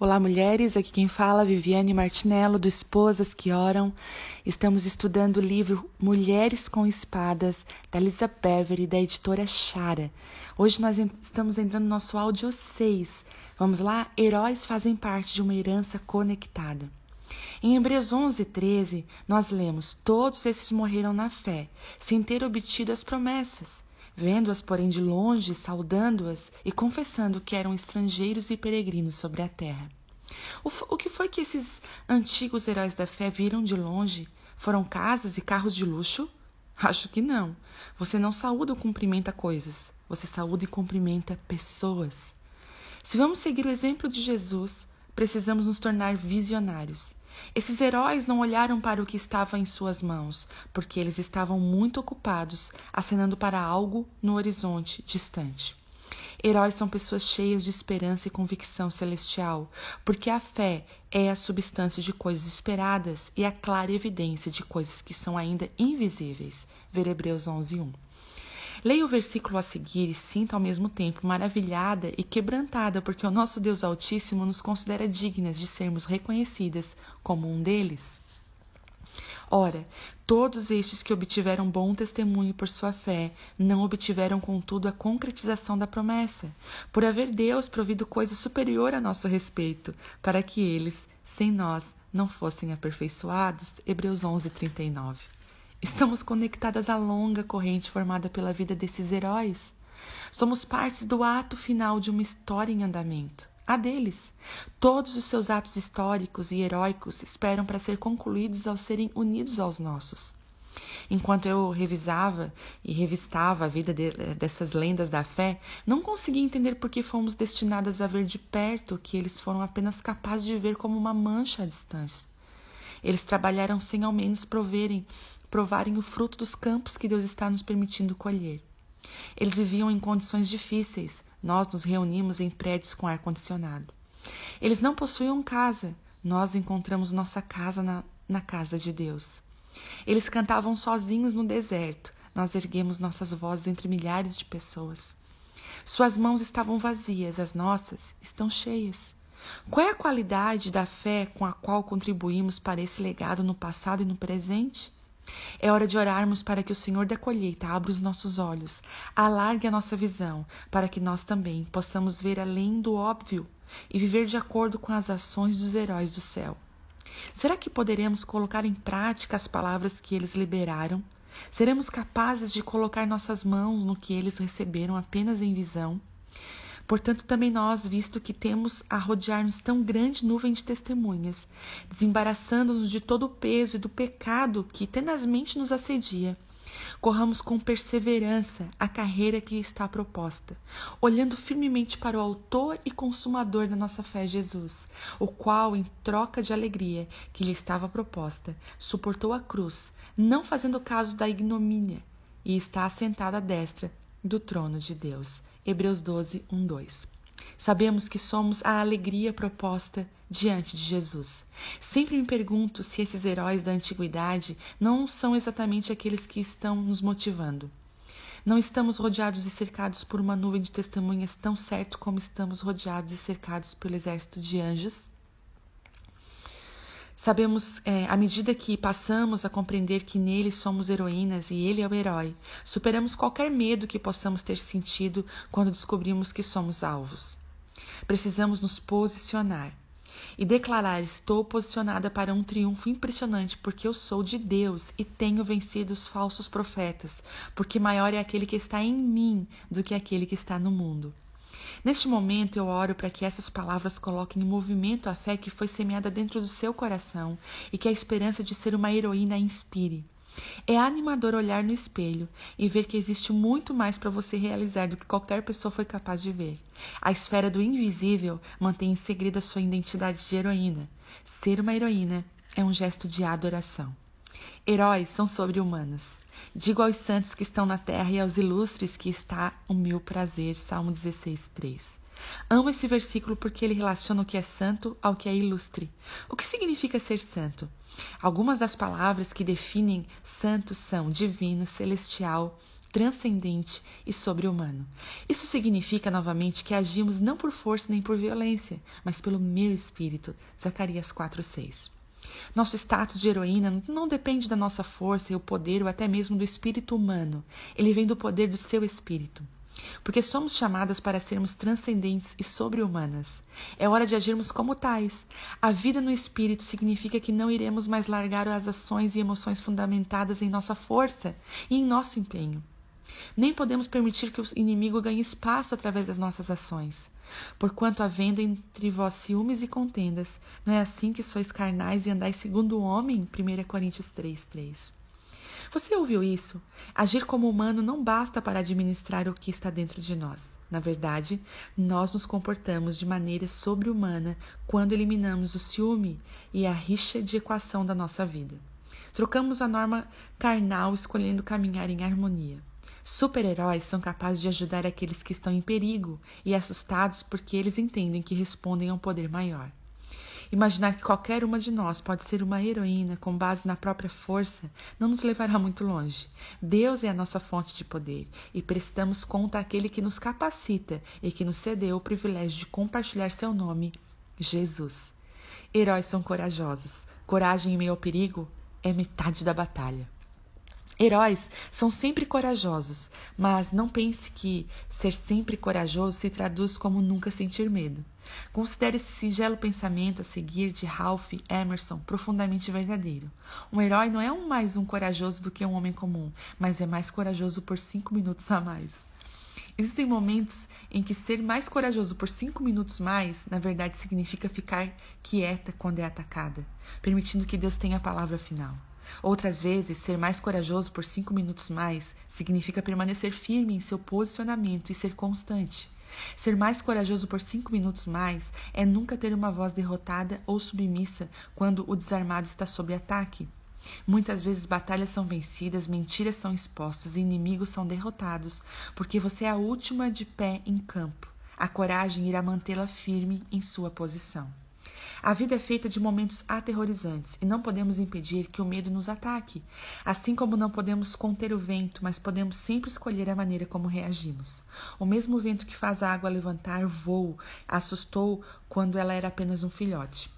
Olá, mulheres. Aqui quem fala é Viviane Martinello, do Esposas que Oram. Estamos estudando o livro Mulheres com Espadas, da Lisa Bevere, da editora Chara. Hoje nós estamos entrando no nosso áudio 6. Vamos lá? Heróis fazem parte de uma herança conectada. Em Hebreus 11:13, nós lemos: todos esses morreram na fé, sem ter obtido as promessas. Vendo-as, porém, de longe, saudando-as e confessando que eram estrangeiros e peregrinos sobre a terra. O que foi que esses antigos heróis da fé viram de longe? Foram casas e carros de luxo? Acho que não. Você não saúda ou cumprimenta coisas. Você saúda e cumprimenta pessoas. Se vamos seguir o exemplo de Jesus, precisamos nos tornar visionários. Esses heróis não olharam para o que estava em suas mãos, porque eles estavam muito ocupados, acenando para algo no horizonte distante. Heróis são pessoas cheias de esperança e convicção celestial, porque a fé é a substância de coisas esperadas e a clara evidência de coisas que são ainda invisíveis. Ver Hebreus 11:1. Leia o versículo a seguir e sinta ao mesmo tempo maravilhada e quebrantada, porque o nosso Deus Altíssimo nos considera dignas de sermos reconhecidas como um deles. Ora, todos estes que obtiveram bom testemunho por sua fé, não obtiveram, contudo, a concretização da promessa, por haver Deus provido coisa superior a nosso respeito, para que eles, sem nós, não fossem aperfeiçoados. Hebreus 11:39. Estamos conectadas à longa corrente formada pela vida desses heróis. Somos partes do ato final de uma história em andamento, a deles. Todos os seus atos históricos e heróicos esperam para ser concluídos ao serem unidos aos nossos. Enquanto eu revisava e revistava a vida dessas lendas da fé, não conseguia entender por que fomos destinadas a ver de perto o que eles foram apenas capazes de ver como uma mancha à distância. Eles trabalharam sem ao menos provarem o fruto dos campos que Deus está nos permitindo colher. Eles viviam em condições difíceis. Nós nos reunimos em prédios com ar-condicionado. Eles não possuíam casa. Nós encontramos nossa casa na casa de Deus. Eles cantavam sozinhos no deserto. Nós erguemos nossas vozes entre milhares de pessoas. Suas mãos estavam vazias, as nossas estão cheias. Qual é a qualidade da fé com a qual contribuímos para esse legado no passado e no presente? É hora de orarmos para que o Senhor da colheita abra os nossos olhos, alargue a nossa visão, para que nós também possamos ver além do óbvio e viver de acordo com as ações dos heróis do céu. Será que poderemos colocar em prática as palavras que eles liberaram? Seremos capazes de colocar nossas mãos no que eles receberam apenas em visão? Portanto, também nós, visto que temos a rodear-nos tão grande nuvem de testemunhas, desembaraçando-nos de todo o peso e do pecado que tenazmente nos assedia, corramos com perseverança a carreira que está proposta, olhando firmemente para o autor e consumador da nossa fé, Jesus, o qual, em troca de alegria que lhe estava proposta, suportou a cruz, não fazendo caso da ignomínia, e está assentado à destra do trono de Deus. Hebreus 12:1-2. Sabemos que somos a alegria proposta diante de Jesus. Sempre me pergunto se esses heróis da antiguidade não são exatamente aqueles que estão nos motivando. Não estamos rodeados e cercados por uma nuvem de testemunhas tão certo como estamos rodeados e cercados pelo exército de anjos? Sabemos, à medida que passamos a compreender que nele somos heroínas e ele é o herói, superamos qualquer medo que possamos ter sentido quando descobrimos que somos alvos. Precisamos nos posicionar e declarar: estou posicionada para um triunfo impressionante, porque eu sou de Deus e tenho vencido os falsos profetas, porque maior é aquele que está em mim do que aquele que está no mundo. Neste momento eu oro para que essas palavras coloquem em movimento a fé que foi semeada dentro do seu coração e que a esperança de ser uma heroína a inspire. É animador olhar no espelho e ver que existe muito mais para você realizar do que qualquer pessoa foi capaz de ver. A esfera do invisível mantém em segredo a sua identidade de heroína. Ser uma heroína é um gesto de adoração. Heróis são sobre-humanos. Digo aos santos que estão na terra e aos ilustres que está o meu prazer. Salmo 16:3. Amo esse versículo porque ele relaciona o que é santo ao que é ilustre. O que significa ser santo? Algumas das palavras que definem santo são divino, celestial, transcendente e sobre-humano. Isso significa, novamente, que agimos não por força nem por violência, mas pelo meu espírito. Zacarias 4:6. Nosso status de heroína não depende da nossa força e o poder ou até mesmo do espírito humano. Ele vem do poder do seu espírito. Porque somos chamadas para sermos transcendentes e sobre-humanas. É hora de agirmos como tais. A vida no espírito significa que não iremos mais largar as ações e emoções fundamentadas em nossa força e em nosso empenho. Nem podemos permitir que o inimigo ganhe espaço através das nossas ações. Porquanto havendo entre vós ciúmes e contendas, não é assim que sois carnais e andais segundo o homem? 1 Coríntios 3:3. Você ouviu isso? Agir como humano não basta para administrar o que está dentro de nós. Na verdade, nós nos comportamos de maneira sobre-humana quando eliminamos o ciúme e a rixa de equação da nossa vida. Trocamos a norma carnal escolhendo caminhar em harmonia. Super-heróis são capazes de ajudar aqueles que estão em perigo e assustados porque eles entendem que respondem a um poder maior. Imaginar que qualquer uma de nós pode ser uma heroína com base na própria força não nos levará muito longe. Deus é a nossa fonte de poder e prestamos conta àquele que nos capacita e que nos cedeu o privilégio de compartilhar seu nome, Jesus. Heróis são corajosos. Coragem em meio ao perigo é metade da batalha. Heróis são sempre corajosos, mas não pense que ser sempre corajoso se traduz como nunca sentir medo. Considere esse singelo pensamento a seguir de Ralph Emerson profundamente verdadeiro. Um herói não é mais um corajoso do que um homem comum, mas é mais corajoso por 5 minutos a mais. Existem momentos em que ser mais corajoso por 5 minutos mais, na verdade, significa ficar quieta quando é atacada, permitindo que Deus tenha a palavra final. Outras vezes, ser mais corajoso por 5 minutos mais significa permanecer firme em seu posicionamento e ser constante. Ser mais corajoso por 5 minutos mais é nunca ter uma voz derrotada ou submissa quando o desarmado está sob ataque. Muitas vezes batalhas são vencidas, mentiras são expostas e inimigos são derrotados, porque você é a última de pé em campo. A coragem irá mantê-la firme em sua posição. A vida é feita de momentos aterrorizantes e não podemos impedir que o medo nos ataque. Assim como não podemos conter o vento, mas podemos sempre escolher a maneira como reagimos. O mesmo vento que faz a água levantar voo assustou quando ela era apenas um filhote.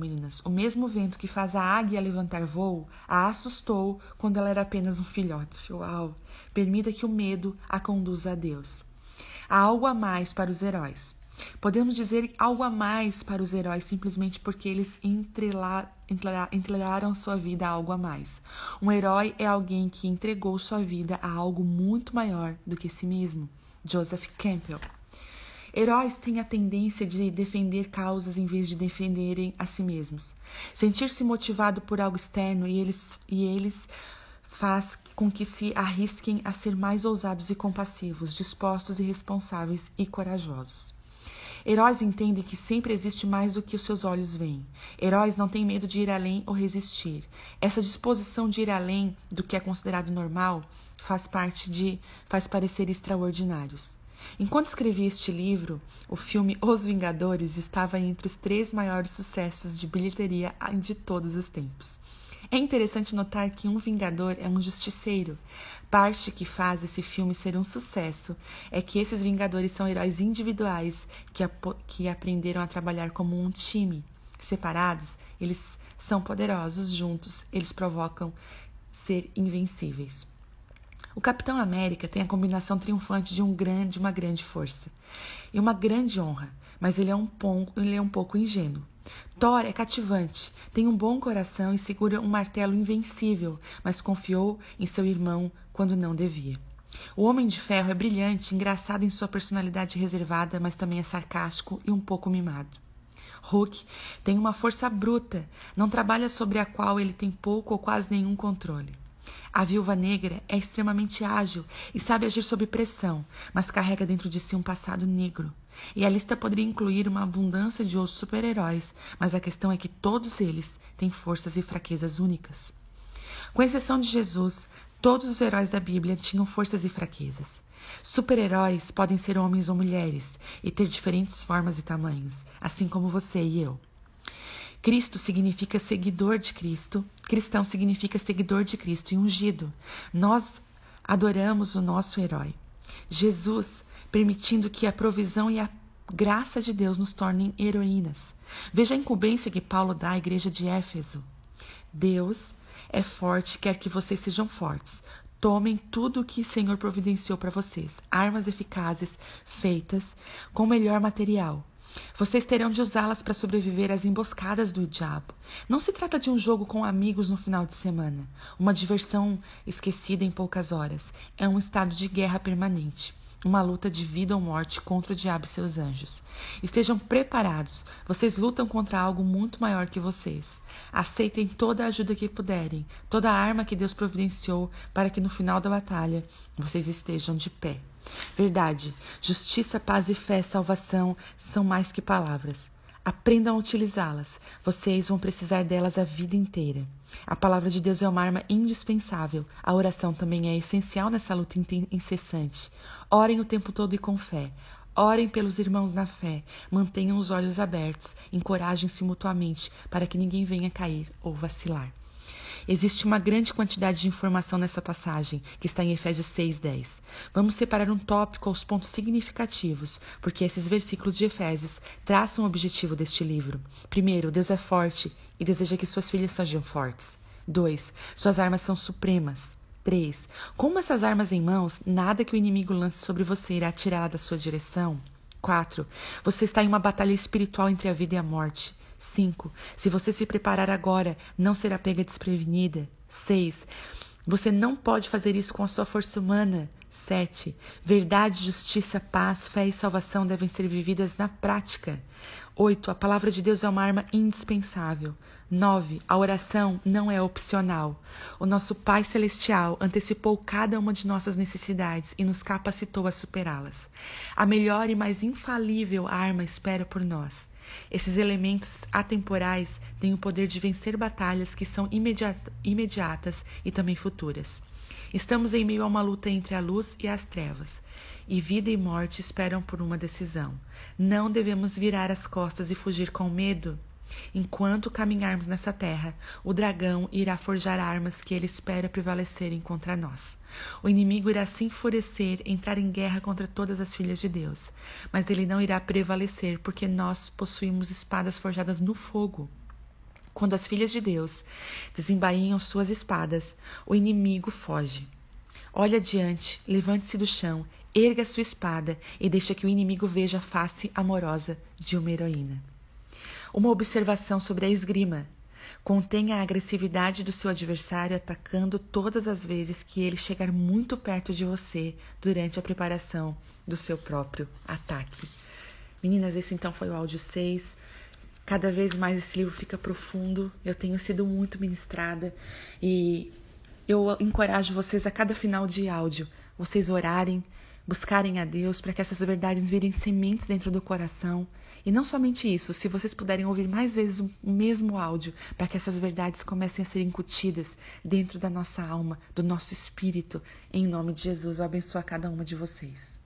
Meninas. O mesmo vento que faz a águia levantar voo a assustou quando ela era apenas um filhote. Uau! Permita que o medo a conduza a Deus. Há algo a mais para os heróis. Podemos dizer algo a mais para os heróis simplesmente porque eles entregaram sua vida a algo a mais. Um herói é alguém que entregou sua vida a algo muito maior do que si mesmo. Joseph Campbell. Heróis têm a tendência de defender causas em vez de defenderem a si mesmos. Sentir-se motivado por algo externo e eles faz com que se arrisquem a ser mais ousados e compassivos, dispostos e responsáveis e corajosos. Heróis entendem que sempre existe mais do que os seus olhos veem. Heróis não têm medo de ir além ou resistir. Essa disposição de ir além do que é considerado normal faz parecer extraordinários. Enquanto escrevi este livro, o filme Os Vingadores estava entre os 3 maiores sucessos de bilheteria de todos os tempos. É interessante notar que um Vingador é um justiceiro. Parte que faz esse filme ser um sucesso é que esses Vingadores são heróis individuais que aprenderam a trabalhar como um time. Separados, eles são poderosos, juntos eles provocam ser invencíveis. O Capitão América tem a combinação triunfante de uma grande força e uma grande honra, mas ele é um pouco ingênuo. Thor é cativante, tem um bom coração e segura um martelo invencível, mas confiou em seu irmão quando não devia. O Homem de Ferro é brilhante, engraçado em sua personalidade reservada, mas também é sarcástico e um pouco mimado. Hulk tem uma força bruta, não trabalha sobre a qual ele tem pouco ou quase nenhum controle. A Viúva Negra é extremamente ágil e sabe agir sob pressão, mas carrega dentro de si um passado negro. E a lista poderia incluir uma abundância de outros super-heróis, mas a questão é que todos eles têm forças e fraquezas únicas. Com exceção de Jesus, todos os heróis da Bíblia tinham forças e fraquezas. Super-heróis podem ser homens ou mulheres e ter diferentes formas e tamanhos, assim como você e eu. Cristo significa seguidor de Cristo. Cristão significa seguidor de Cristo e ungido. Nós adoramos o nosso herói. Jesus, permitindo que a provisão e a graça de Deus nos tornem heroínas. Veja a incumbência que Paulo dá à igreja de Éfeso. Deus é forte, quer que vocês sejam fortes. Tomem tudo o que o Senhor providenciou para vocês. Armas eficazes, feitas com o melhor material. Vocês terão de usá-las para sobreviver às emboscadas do diabo. Não se trata de um jogo com amigos no final de semana, uma diversão esquecida em poucas horas. É um estado de guerra permanente, uma luta de vida ou morte contra o diabo e seus anjos. Estejam preparados, vocês lutam contra algo muito maior que vocês. Aceitem toda a ajuda que puderem, toda a arma que Deus providenciou para que no final da batalha vocês estejam de pé. Verdade, justiça, paz e fé, salvação são mais que palavras. Aprendam a utilizá-las. Vocês vão precisar delas a vida inteira. A palavra de Deus é uma arma indispensável. A oração também é essencial nessa luta incessante. Orem o tempo todo e com fé. Orem pelos irmãos na fé. Mantenham os olhos abertos. Encorajem-se mutuamente para que ninguém venha cair ou vacilar. Existe uma grande quantidade de informação nessa passagem, que está em Efésios 6:10. Vamos separar um tópico aos pontos significativos, porque esses versículos de Efésios traçam o objetivo deste livro. Primeiro, Deus é forte e deseja que suas filhas sejam fortes. 2. Suas armas são supremas. 3. Com essas armas em mãos, nada que o inimigo lance sobre você irá tirá-la da sua direção. 4. Você está em uma batalha espiritual entre a vida e a morte. 5. Se você se preparar agora, não será pega desprevenida. 6. Você não pode fazer isso com a sua força humana. 7. Verdade, justiça, paz, fé e salvação devem ser vividas na prática. 8. A palavra de Deus é uma arma indispensável. 9. A oração não é opcional. O nosso Pai Celestial antecipou cada uma de nossas necessidades e nos capacitou a superá-las. A melhor e mais infalível arma espera por nós. Esses elementos atemporais têm o poder de vencer batalhas que são imediatas e também futuras. Estamos em meio a uma luta entre a luz e as trevas, e vida e morte esperam por uma decisão. Não devemos virar as costas e fugir com medo. Enquanto caminharmos nessa terra, o dragão irá forjar armas que ele espera prevalecerem contra nós. O inimigo irá se enfurecer, entrar em guerra contra todas as filhas de Deus. Mas ele não irá prevalecer, porque nós possuímos espadas forjadas no fogo. Quando as filhas de Deus desembainham suas espadas, o inimigo foge. Olhe adiante, levante-se do chão, erga sua espada e deixa que o inimigo veja a face amorosa de uma heroína. Uma observação sobre a esgrima. Contenha a agressividade do seu adversário atacando todas as vezes que ele chegar muito perto de você durante a preparação do seu próprio ataque. Meninas, esse então foi o áudio 6. Cada vez mais esse livro fica profundo. Eu tenho sido muito ministrada e eu encorajo vocês a cada final de áudio, vocês orarem, buscarem a Deus para que essas verdades virem sementes dentro do coração. E não somente isso, se vocês puderem ouvir mais vezes o mesmo áudio, para que essas verdades comecem a ser incutidas dentro da nossa alma, do nosso espírito. Em nome de Jesus, eu abençoo a cada uma de vocês.